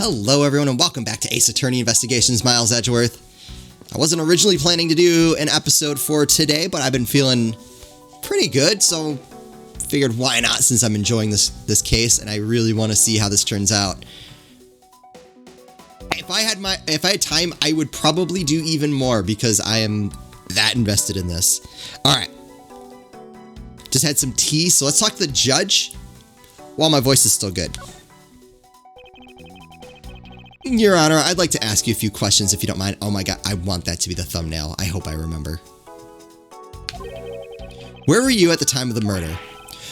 Hello everyone and welcome back to Ace Attorney Investigations, Miles Edgeworth. I wasn't originally planning to do an episode for today, but I've been feeling pretty good, so figured why not since I'm enjoying this case and I really want to see how this turns out. If I had time, I would probably do even more because I am that invested in this. Alright. Just had some tea, so let's talk to the judge while my voice is still good. Your Honor, I'd like to ask you a few questions if you don't mind. Oh my god, I want that to be the thumbnail. I hope I remember. Where were you at the time of the murder?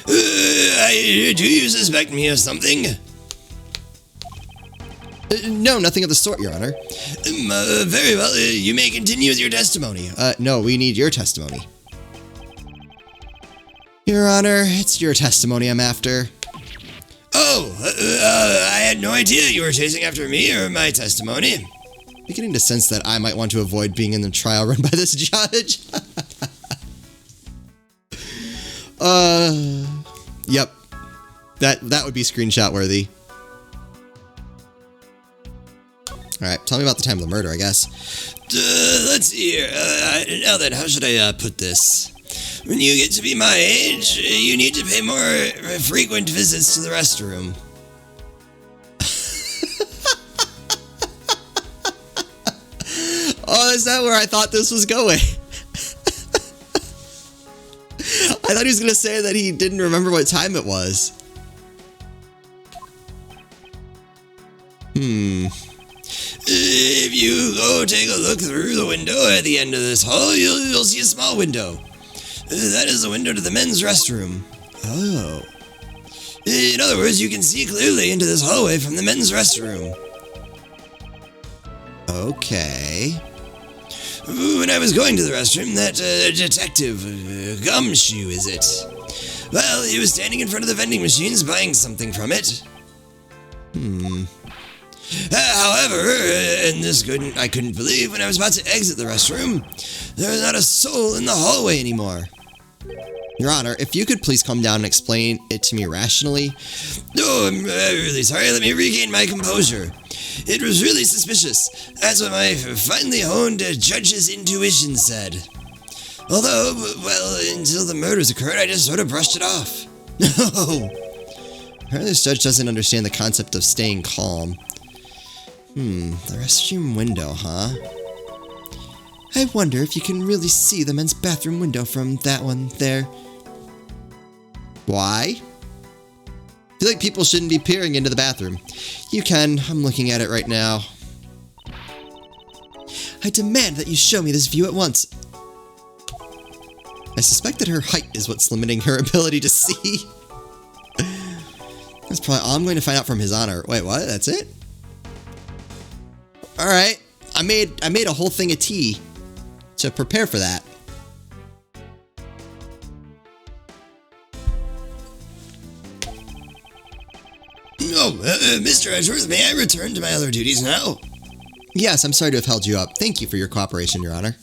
Do you suspect me of something? No, nothing of the sort, Your Honor. Very well, you may continue with your testimony. No, we need your testimony. Your Honor, it's your testimony I'm after. Oh, I had no idea you were chasing after me or my testimony. Beginning to sense that I might want to avoid being in the trial run by this judge. Yep. That would be screenshot worthy. Alright, tell me about the time of the murder, I guess. Let's see here. Now then, how should I put this? When you get to be my age, you need to pay more frequent visits to the restroom. Oh, is that where I thought this was going? I thought he was going to say that he didn't remember what time it was. If you go take a look through the window at the end of this hall, you'll see a small window. That is the window to the men's restroom. Oh. In other words, you can see clearly into this hallway from the men's restroom. Okay. When I was going to the restroom, that Detective Gumshoe, is it? Well, he was standing in front of the vending machines buying something from it. However, and I couldn't believe when I was about to exit the restroom, there was not a soul in the hallway anymore. Your Honor, if you could please come down and explain it to me rationally. Oh, I'm really sorry. Let me regain my composure. It was really suspicious. That's what my finely honed judge's intuition said. Although, well, until the murders occurred, I just sort of brushed it off. No. Apparently this judge doesn't understand the concept of staying calm. The restroom window, huh? I wonder if you can really see the men's bathroom window from that one there. Why? I feel like people shouldn't be peering into the bathroom. You can. I'm looking at it right now. I demand that you show me this view at once. I suspect that her height is what's limiting her ability to see. That's probably all I'm going to find out from His Honor. Wait, what? That's it? Alright. I made a whole thing of tea to prepare for that. Oh, Mr. Edgeworth, may I return to my other duties now? Yes, I'm sorry to have held you up. Thank you for your cooperation, Your Honor.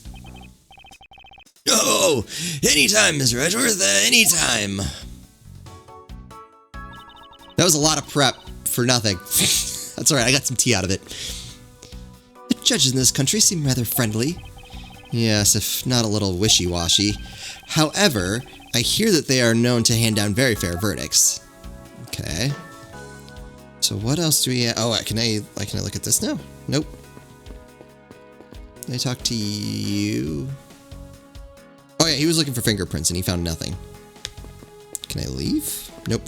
Oh, anytime, Mr. Edgeworth, anytime. That was a lot of prep for nothing. That's alright, I got some tea out of it. The judges in this country seem rather friendly. Yes, if not a little wishy-washy. However, I hear that they are known to hand down very fair verdicts. Okay. So what else do we have? Oh, can I look at this now? Nope. Can I talk to you? Oh yeah, he was looking for fingerprints and he found nothing. Can I leave? Nope.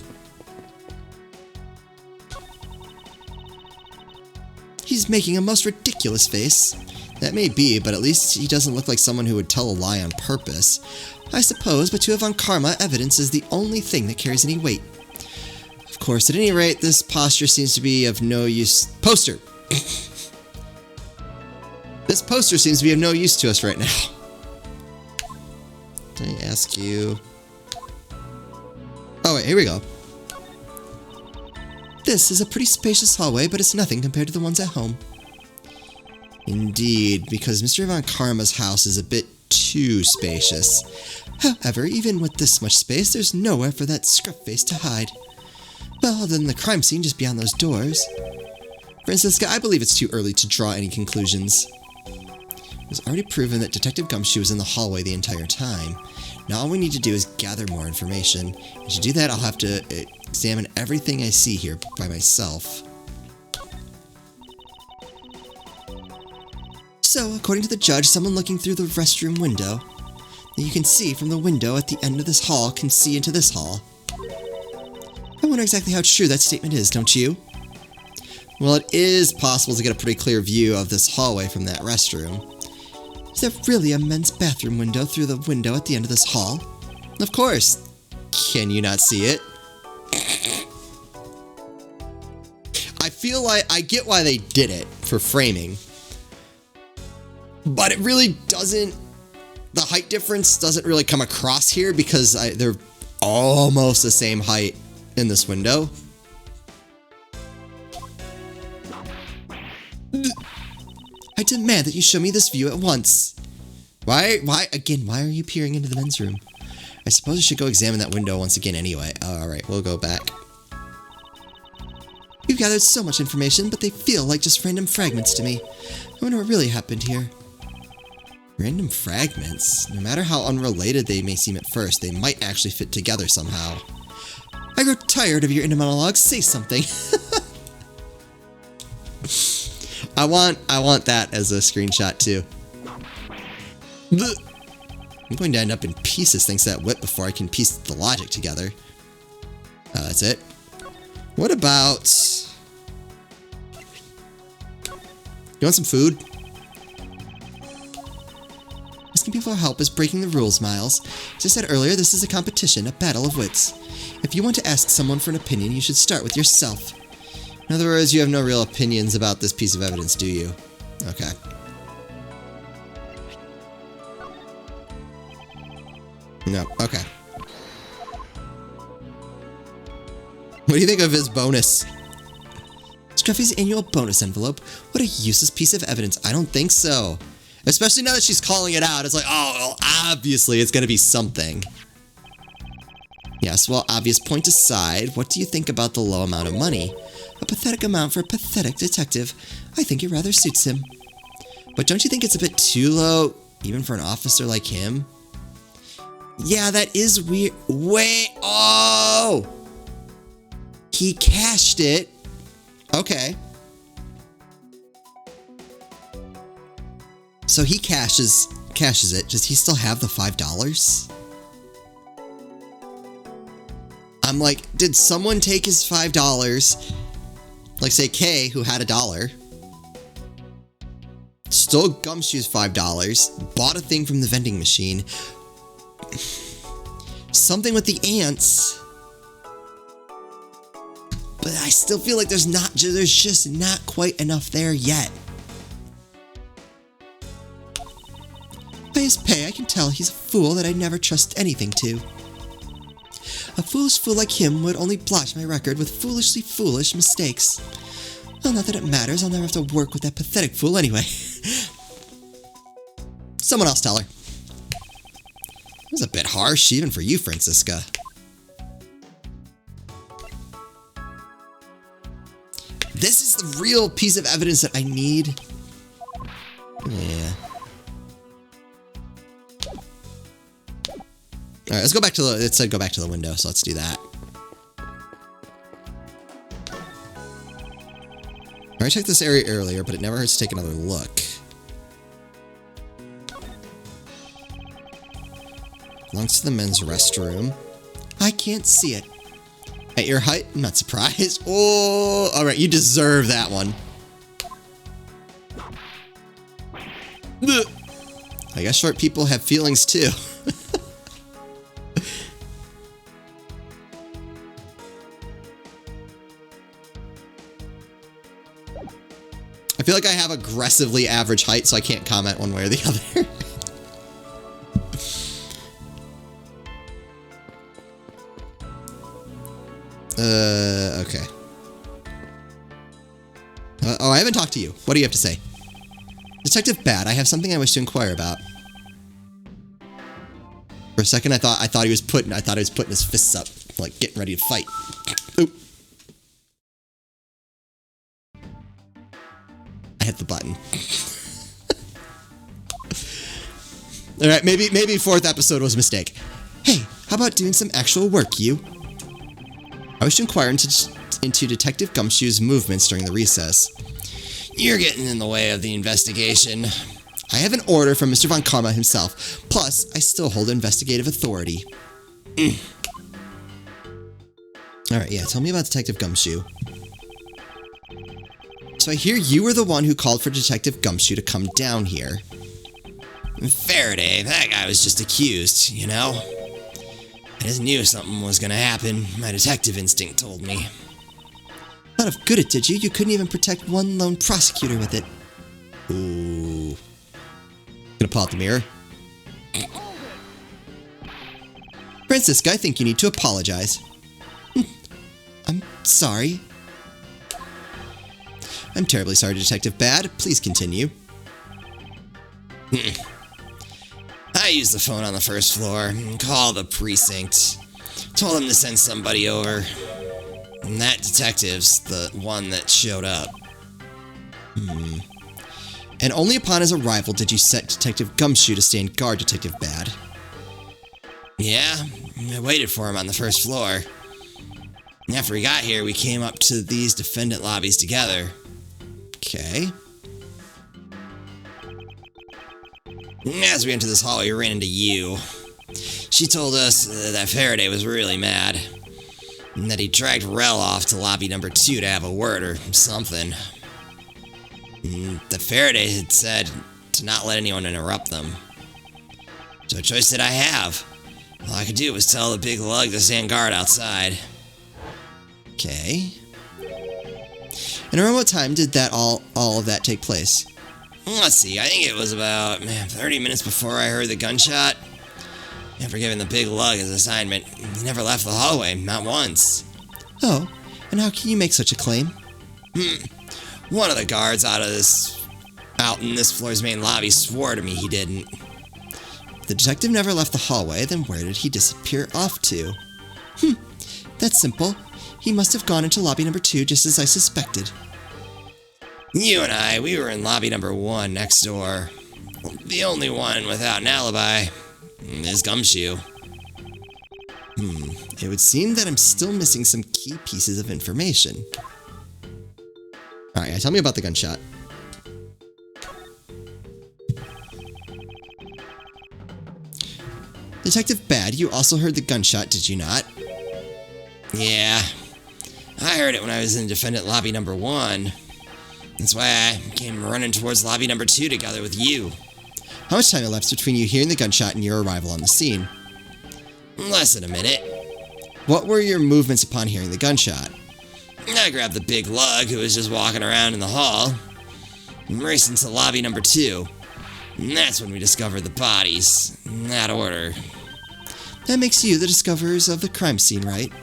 He's making a most ridiculous face. That may be, but at least he doesn't look like someone who would tell a lie on purpose. I suppose, but to Ivan Karma, evidence is the only thing that carries any weight. Of course, at any rate, this posture seems to be of no use. Poster! This poster seems to be of no use to us right now. Can I ask you? Oh wait, here we go. This is a pretty spacious hallway, but it's nothing compared to the ones at home. Indeed, because Mr. Ivan Karma's house is a bit too spacious. However, even with this much space, there's nowhere for that scruff face to hide. Well, other than the crime scene just beyond those doors. Francisca, I believe it's too early to draw any conclusions. It was already proven that Detective Gumshoe was in the hallway the entire time. Now all we need to do is gather more information. And to do that, I'll have to examine everything I see here by myself. So, according to the judge, someone looking through the restroom window that you can see from the window at the end of this hall can see into this hall. I wonder exactly how true that statement is, don't you? Well, it is possible to get a pretty clear view of this hallway from that restroom. Is there really a men's bathroom window through the window at the end of this hall? Of course. Can you not see it? I feel like I get why they did it for framing. But it really doesn't, the height difference doesn't really come across here because they're almost the same height in this window. I demand that you show me this view at once. Why are you peering into the men's room? I suppose I should go examine that window once again anyway. Alright, we'll go back. You've gathered so much information, but they feel like just random fragments to me. I wonder what really happened here. Random fragments? No matter how unrelated they may seem at first, they might actually fit together somehow. I grow tired of your inner monologues. Say something. I want that as a screenshot too. I'm going to end up in pieces thanks to that whip before I can piece the logic together. Oh, that's it. What about... You want some food? Asking people for help is breaking the rules, Miles. As I said earlier, this is a competition, a battle of wits. If you want to ask someone for an opinion, you should start with yourself. In other words, you have no real opinions about this piece of evidence, do you? Okay. No, okay. What do you think of his bonus? Scruffy's annual bonus envelope? What a useless piece of evidence. I don't think so. Especially now that she's calling it out. It's like, oh, well, obviously it's going to be something. Yes, well, obvious point aside, what do you think about the low amount of money? A pathetic amount for a pathetic detective. I think it rather suits him. But don't you think it's a bit too low, even for an officer like him? Yeah, that is weird. Wait, oh! He cashed it. Okay. So he cashes it. Does he still have the $5? I'm like, did someone take his $5? Like, say, Kay, who had $1, stole Gumshoe's $5, bought a thing from the vending machine. Something with the ants. But I still feel like there's just not quite enough there yet. By his pay, I can tell he's a fool that I'd never trust anything to. A foolish fool like him would only blotch my record with foolishly foolish mistakes. Well, not that it matters, I'll never have to work with that pathetic fool anyway. Someone else tell her. That was a bit harsh, even for you, Francisca. This is the real piece of evidence that I need. Yeah. Alright, let's go back to the... It said go back to the window, so let's do that. I checked this area earlier, but it never hurts to take another look. Belongs to the men's restroom. I can't see it. At your height? I'm not surprised. Oh, alright, you deserve that one. I guess short people have feelings too. I feel like I have aggressively average height, so I can't comment one way or the other. Okay. Oh, I haven't talked to you. What do you have to say? Detective Bad, I have something I wish to inquire about. For a second, I thought he was putting his fists up, like getting ready to fight. Oop. hit the button. Alright, maybe fourth episode was a mistake. Hey, how about doing some actual work, you? I wish to inquire into Detective Gumshoe's movements during the recess. You're getting in the way of the investigation. I have an order from Mr. Von Karma himself. Plus, I still hold investigative authority. Alright, yeah, tell me about Detective Gumshoe. So I hear you were the one who called for Detective Gumshoe to come down here. Faraday, that guy was just accused, you know? I just knew something was gonna happen. My detective instinct told me. Thought of good it did you. You couldn't even protect one lone prosecutor with it. Ooh. Gonna pull out the mirror. Francisca, I think you need to apologize. I'm sorry. I'm terribly sorry, Detective Bad. Please continue. I used the phone on the first floor. Called the precinct. Told them to send somebody over. And that detective's the one that showed up. And only upon his arrival did you set Detective Gumshoe to stand guard, Detective Bad. Yeah, I waited for him on the first floor. After he got here, we came up to these defendant lobbies together. Okay. As we entered this hallway, we ran into you. She told us that Faraday was really mad. And that he dragged Rel off to lobby number 2 to have a word or something. That Faraday had said to not let anyone interrupt them. So what choice did I have? All I could do was tell the big lug to stand guard outside. Okay. And around what time did that all of that take place? Let's see, I think it was about 30 minutes before I heard the gunshot. After giving the big lug his assignment, he never left the hallway, not once. Oh, and how can you make such a claim? One of the guards out in this floor's main lobby swore to me he didn't. If the detective never left the hallway, then where did he disappear off to? That's simple. He must have gone into lobby number 2 just as I suspected. You and I, we were in lobby number 1 next door. The only one without an alibi is Gumshoe. It would seem that I'm still missing some key pieces of information. Alright, tell me about the gunshot. Detective Bad, you also heard the gunshot, did you not? Yeah, I heard it when I was in defendant lobby number 1. That's why I came running towards lobby number 2 together with you. How much time elapsed between you hearing the gunshot and your arrival on the scene? Less than a minute. What were your movements upon hearing the gunshot? I grabbed the big lug who was just walking around in the hall and raced into lobby number 2. And that's when we discovered the bodies, in that order. That makes you the discoverers of the crime scene, right?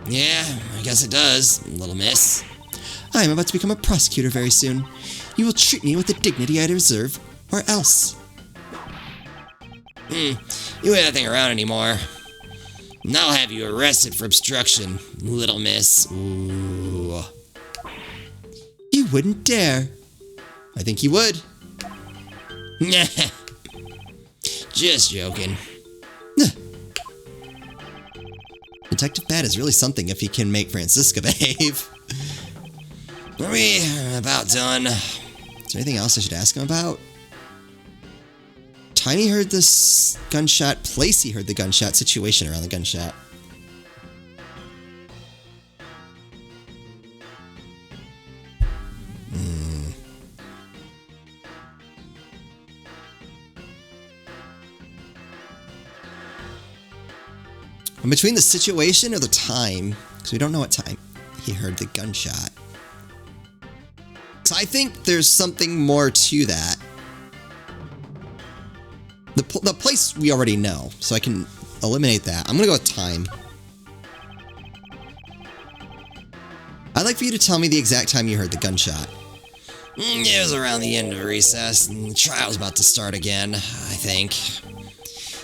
Yeah, I guess it does, little miss. I am about to become a prosecutor very soon. You will treat me with the dignity I deserve, or else. You ain't that thing around anymore. And I'll have you arrested for obstruction, little miss. Ooh. You wouldn't dare. I think you would. Just joking. Detective Bad is really something if he can make Francisca behave. Are we about done? Is there anything else I should ask him about? Time he heard this gunshot, place he heard the gunshot, situation around the gunshot. And between the situation or the time, because we don't know what time he heard the gunshot. So I think there's something more to that. The place we already know, so I can eliminate that. I'm going to go with time. I'd like for you to tell me the exact time you heard the gunshot. It was around the end of recess, and the trial was about to start again, I think.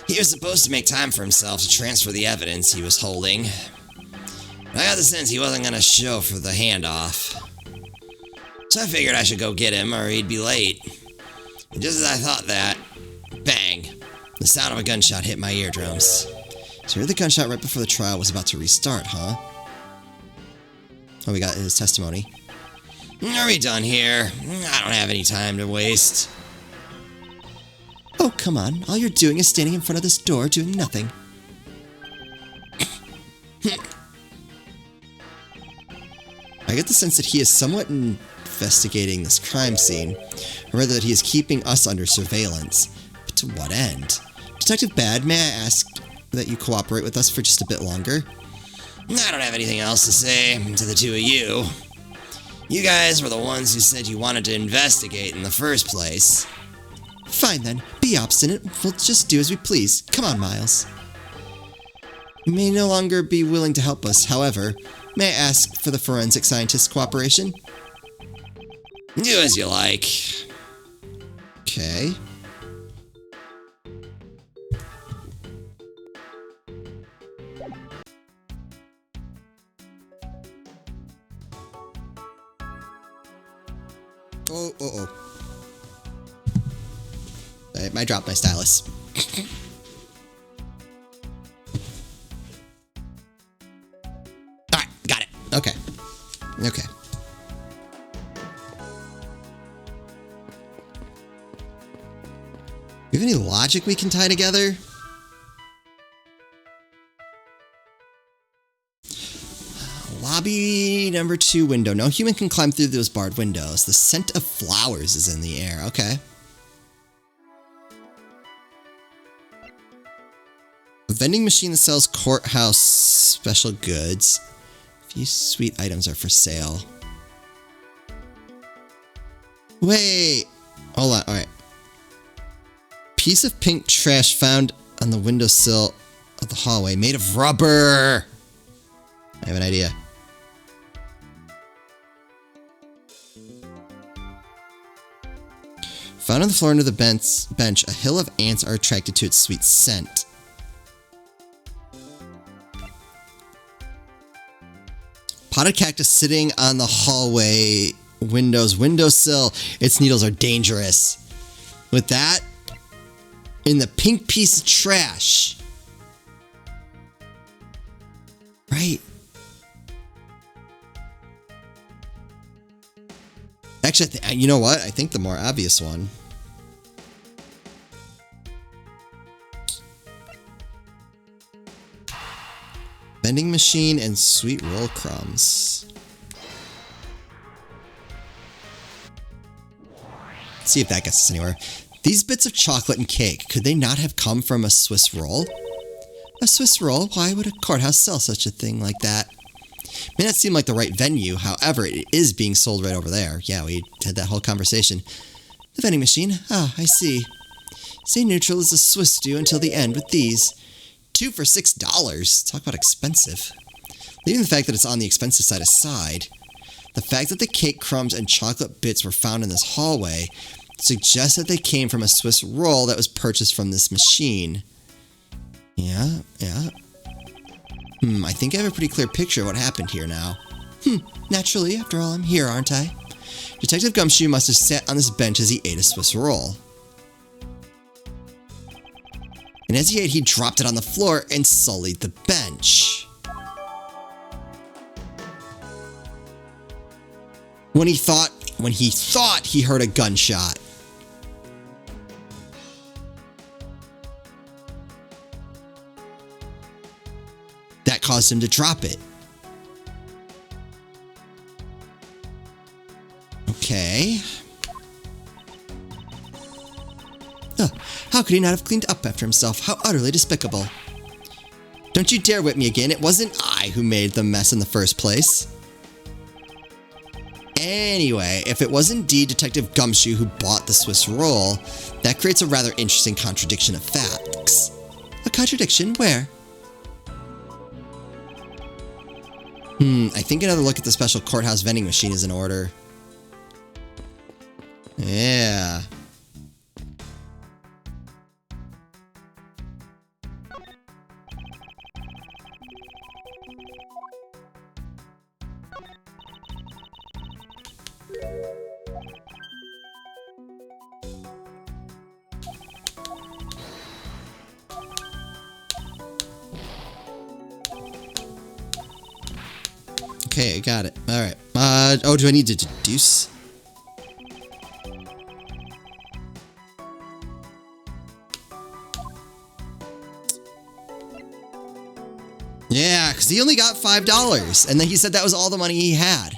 He was supposed to make time for himself to transfer the evidence he was holding. I got the sense he wasn't going to show for the handoff. So I figured I should go get him or he'd be late. And just as I thought that, bang, the sound of a gunshot hit my eardrums. So you heard the gunshot right before the trial was about to restart, huh? Oh, we got his testimony. Are we done here? I don't have any time to waste. Oh, come on. All you're doing is standing in front of this door doing nothing. I get the sense that he is somewhat investigating this crime scene, or rather that he is keeping us under surveillance. But to what end? Detective Bad, may I ask that you cooperate with us for just a bit longer? I don't have anything else to say to the two of you. You guys were the ones who said you wanted to investigate in the first place. Fine then, be obstinate. We'll just do as we please. Come on, Miles. You may no longer be willing to help us, however, may I ask for the forensic scientist's cooperation? Do as you like. Okay. Oh. I dropped my stylus. Alright, got it. Okay. You have any logic we can tie together? Lobby number 2 window. No human can climb through those barred windows. The scent of flowers is in the air. Okay. A vending machine that sells courthouse special goods. A few sweet items are for sale. Wait. Hold on. All right. Piece of pink trash found on the windowsill of the hallway, made of rubber. I have an idea. Found on the floor under the bench, a hill of ants are attracted to its sweet scent. Potted cactus sitting on the hallway windowsill. Its needles are dangerous. With that, in the pink piece of trash. Right. Actually, you know what? I think the more obvious one. Vending machine and sweet roll crumbs. Let's see if that gets us anywhere. These bits of chocolate and cake, could they not have come from a Swiss roll? A Swiss roll? Why would a courthouse sell such a thing like that? May not seem like the right venue, however, it is being sold right over there. Yeah, we had that whole conversation. The vending machine? Ah, I see. Stay neutral as a Swiss do until the end with these. 2 for $6. Talk about expensive. Leaving the fact that it's on the expensive side aside, the fact that the cake crumbs and chocolate bits were found in this hallway suggests that they came from a Swiss roll that was purchased from this machine. Yeah. I think I have a pretty clear picture of what happened here now. Naturally, after all, I'm here, aren't I? Detective Gumshoe must have sat on this bench as he ate a Swiss roll. And as he ate, he dropped it on the floor and sullied the bench. When he thought he heard a gunshot. That caused him to drop it. Okay. How could he not have cleaned up after himself? How utterly despicable. Don't you dare whip me again. It wasn't I who made the mess in the first place. Anyway, if it was indeed Detective Gumshoe who bought the Swiss roll, that creates a rather interesting contradiction of facts. A contradiction? Where? I think another look at the special courthouse vending machine is in order. Yeah. Okay, I got it. Alright. Oh, do I need to deduce? Yeah, because he only got $5, and then he said that was all the money he had.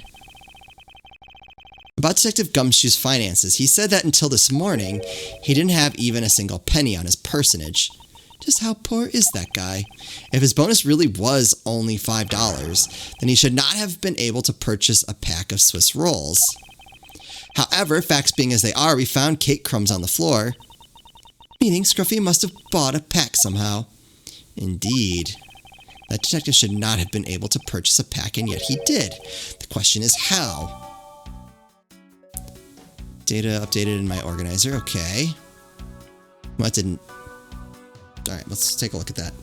About Detective Gumshoe's finances, he said that until this morning, he didn't have even a single penny on his personage. Just how poor is that guy? If his bonus really was only $5, then he should not have been able to purchase a pack of Swiss rolls. However, facts being as they are, we found cake crumbs on the floor, meaning Scruffy must have bought a pack somehow. Indeed. That detective should not have been able to purchase a pack, and yet he did. The question is how? Data updated in my organizer. Okay. Well, that didn't... Alright, let's take a look at that.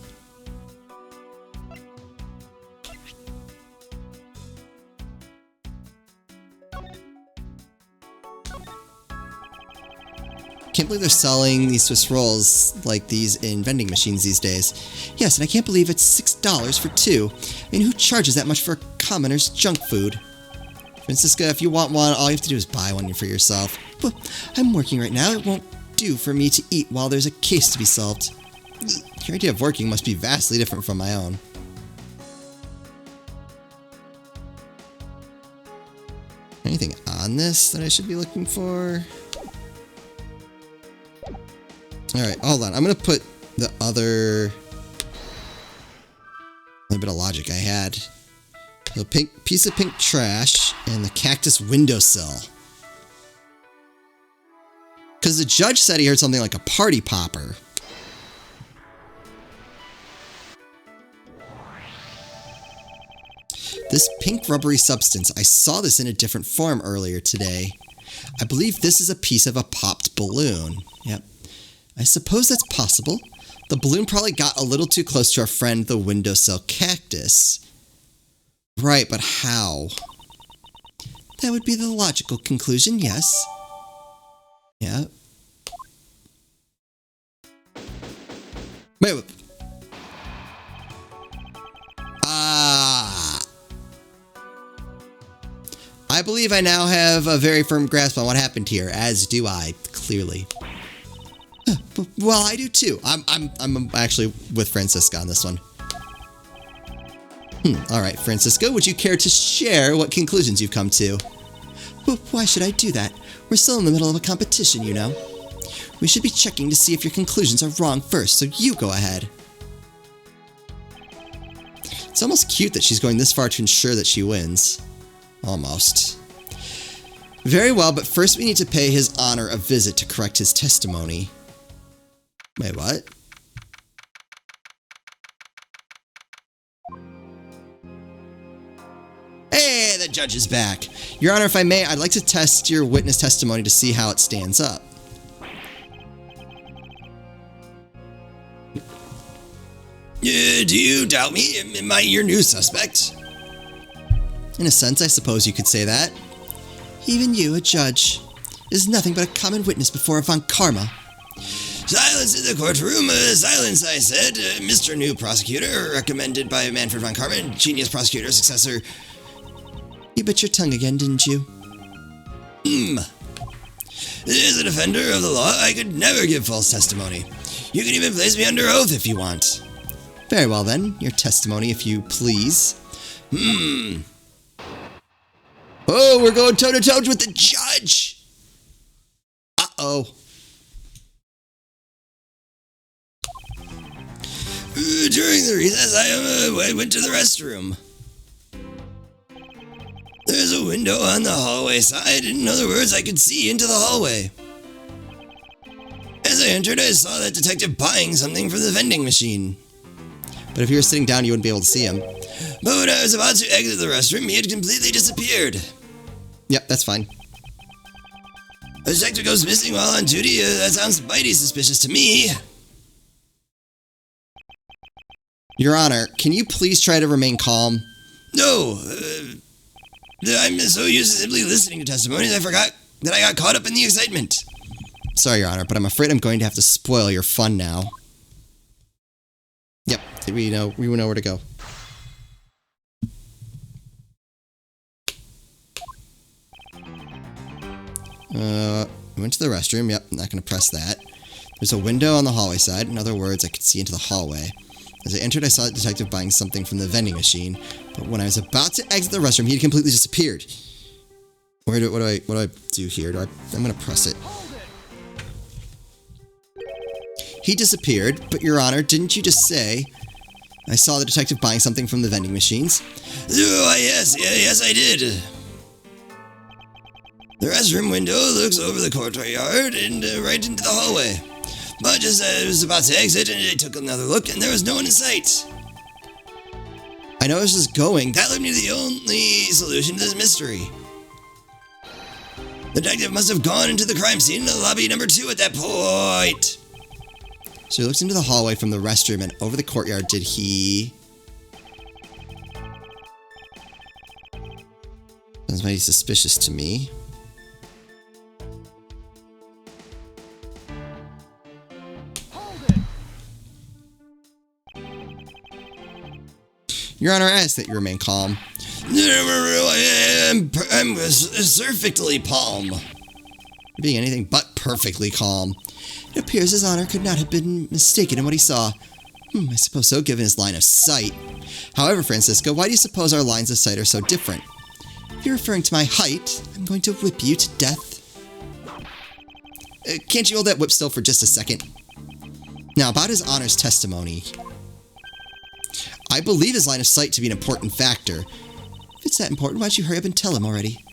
Can't believe they're selling these Swiss rolls like these in vending machines these days. Yes, and I can't believe it's $6 for two. I mean, who charges that much for a commoner's junk food? Francisca, if you want one, all you have to do is buy one for yourself. But I'm working right now. It won't do for me to eat while there's a case to be solved. Your idea of working must be vastly different from my own. Anything on this that I should be looking for? Alright, hold on. I'm going to put the other little bit of logic I had. The pink piece of pink trash and the cactus windowsill. Because the judge said he heard something like a party popper. This pink rubbery substance, I saw this in a different form earlier today. I believe this is a piece of a popped balloon. Yep. I suppose that's possible. The balloon probably got a little too close to our friend the windowsill cactus. Right, but how? That would be the logical conclusion, yes. Yeah. Wait. I believe I now have a very firm grasp on what happened here, as do I, clearly. Well, I do too. I'm actually with Francisca on this one. Alright, Francisca, would you care to share what conclusions you've come to? Well, why should I do that? We're still in the middle of a competition, you know. We should be checking to see if your conclusions are wrong first, so you go ahead. It's almost cute that she's going this far to ensure that she wins. Almost. Very well, but first we need to pay His Honor a visit to correct his testimony. Wait, what? Hey, the judge is back. Your Honor, if I may, I'd like to test your witness testimony to see how it stands up. Do you doubt me? Am I your new suspect? In a sense, I suppose you could say that. Even you, a judge, is nothing but a common witness before a Von Karma. Silence in the courtroom. Silence, I said. Mr. New Prosecutor, recommended by Manfred Von Karma, genius prosecutor, successor. You bit your tongue again, didn't you? As an offender of the law, I could never give false testimony. You can even place me under oath if you want. Very well then, your testimony, if you please. Oh, we're going toe-to-toe with the judge! Uh-oh. During the recess, I went to the restroom. There's a window on the hallway side. In other words, I could see into the hallway. As I entered, I saw that detective buying something from the vending machine. But if you were sitting down, you wouldn't be able to see him. But when I was about to exit the restroom, he had completely disappeared. Yep, that's fine. A detective goes missing while on duty? That sounds mighty suspicious to me. Your Honor, can you please try to remain calm? No. I'm so used to simply listening to testimonies, I forgot that I got caught up in the excitement. Sorry, Your Honor, but I'm afraid I'm going to have to spoil your fun now. Yep, we know where to go. I went to the restroom. Yep, I'm not going to press that. There's a window on the hallway side. In other words, I could see into the hallway. As I entered, I saw the detective buying something from the vending machine. But when I was about to exit the restroom, he had completely disappeared. What do I do here? I'm going to press it. He disappeared, but Your Honor, didn't you just say I saw the detective buying something from the vending machines? Oh, yes, I did. The restroom window looks over the courtyard and right into the hallway. But just as I was about to exit, and I took another look, and there was no one in sight. I know I was just going. That led me to the only solution to this mystery. The detective must have gone into the crime scene in the lobby number 2 at that point. So he looked into the hallway from the restroom, and over the courtyard, did he... Sounds mighty suspicious to me. Your Honor, I ask that you remain calm. I'm perfectly calm. Being anything but perfectly calm. It appears His Honor could not have been mistaken in what he saw. I suppose so, given his line of sight. However, Francisco, why do you suppose our lines of sight are so different? If you're referring to my height, I'm going to whip you to death. Can't you hold that whip still for just a second? Now, about His Honor's testimony. I believe his line of sight to be an important factor. If it's that important, why don't you hurry up and tell him already?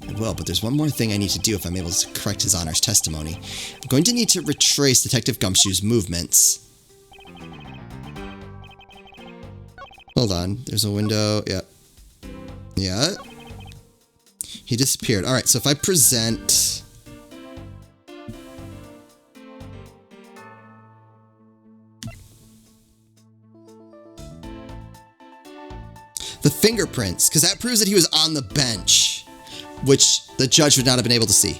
I will, but there's one more thing I need to do if I'm able to correct His Honor's testimony. I'm going to need to retrace Detective Gumshoe's movements. Hold on. There's a window. Yeah. Yeah. He disappeared. Alright, so if I present... the fingerprints, because that proves that he was on the bench, which the judge would not have been able to see.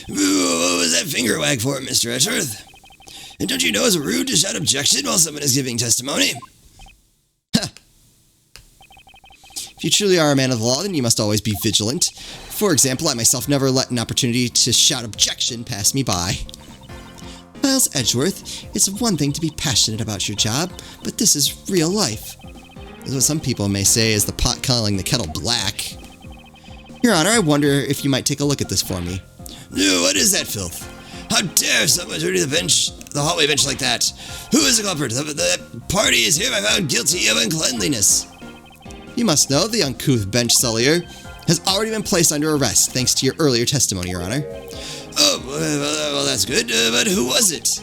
What was that finger wag for, Mr. Edgeworth? And don't you know it's rude to shout objection while someone is giving testimony? If you truly are a man of the law, then you must always be vigilant. For example, I myself never let an opportunity to shout objection pass me by. Miles Edgeworth, it's one thing to be passionate about your job, but this is real life. As what some people may say is the pot calling the kettle black. Your Honor, I wonder if you might take a look at this for me. No, what is that filth? How dare someone dirty the hallway bench like that? Who is the culprit? The party is hereby found guilty of uncleanliness. You must know the uncouth bench sullier has already been placed under arrest, thanks to your earlier testimony, Your Honor. Oh, well, that's good, but who was it?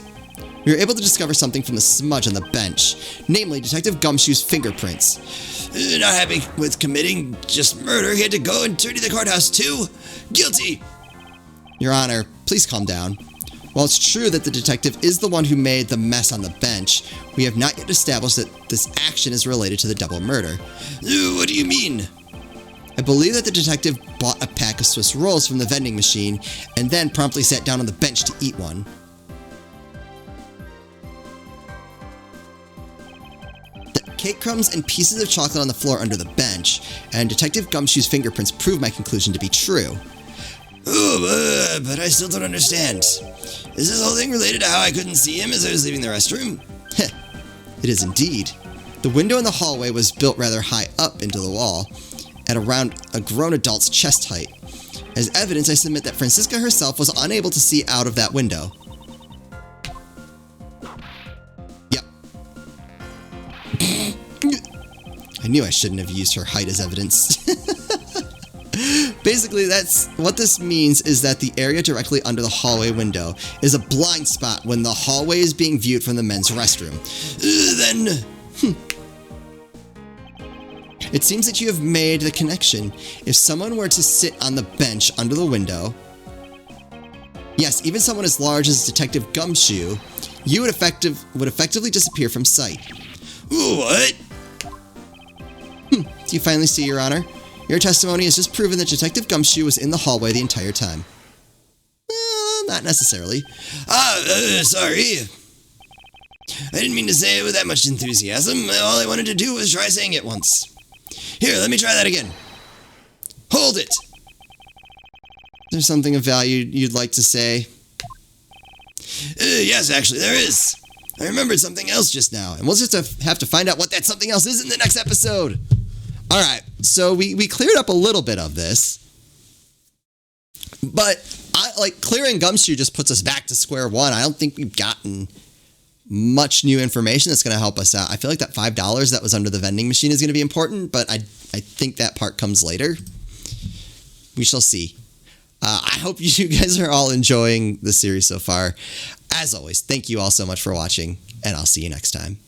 We were able to discover something from the smudge on the bench, namely Detective Gumshoe's fingerprints. Not happy with committing just murder, he had to go and dirty the courthouse too? Guilty! Your Honor, please calm down. While it's true that the detective is the one who made the mess on the bench, we have not yet established that this action is related to the double murder. What do you mean? I believe that the detective bought a pack of Swiss rolls from the vending machine and then promptly sat down on the bench to eat one. The cake crumbs and pieces of chocolate on the floor under the bench, and Detective Gumshoe's fingerprints prove my conclusion to be true. Oh, but I still don't understand. Is this whole thing related to how I couldn't see him as I was leaving the restroom? It is indeed. The window in the hallway was built rather high up into the wall, at around a grown adult's chest height. As evidence, I submit that Francisca herself was unable to see out of that window. Yep. I knew I shouldn't have used her height as evidence. Basically, that's what this means is that the area directly under the hallway window is a blind spot when the hallway is being viewed from the men's restroom. Then... It seems that you have made the connection. If someone were to sit on the bench under the window, yes, even someone as large as Detective Gumshoe, you would effectively disappear from sight. What? Do you finally see, Your Honor? Your testimony has just proven that Detective Gumshoe was in the hallway the entire time. Not necessarily. Sorry. I didn't mean to say it with that much enthusiasm. All I wanted to do was try saying it once. Here, let me try that again. Hold it! Is there something of value you'd like to say? Yes, actually, there is. I remembered something else just now, And we'll just have to find out what that something else is in the next episode. All right, so we cleared up a little bit of this. But clearing Gumshoe just puts us back to square one. I don't think we've gotten much new information that's going to help us out. I feel like that $5 that was under the vending machine is going to be important, but I think that part comes later. We shall see. I hope you guys are all enjoying the series so far. As always, thank you all so much for watching, and I'll see you next time.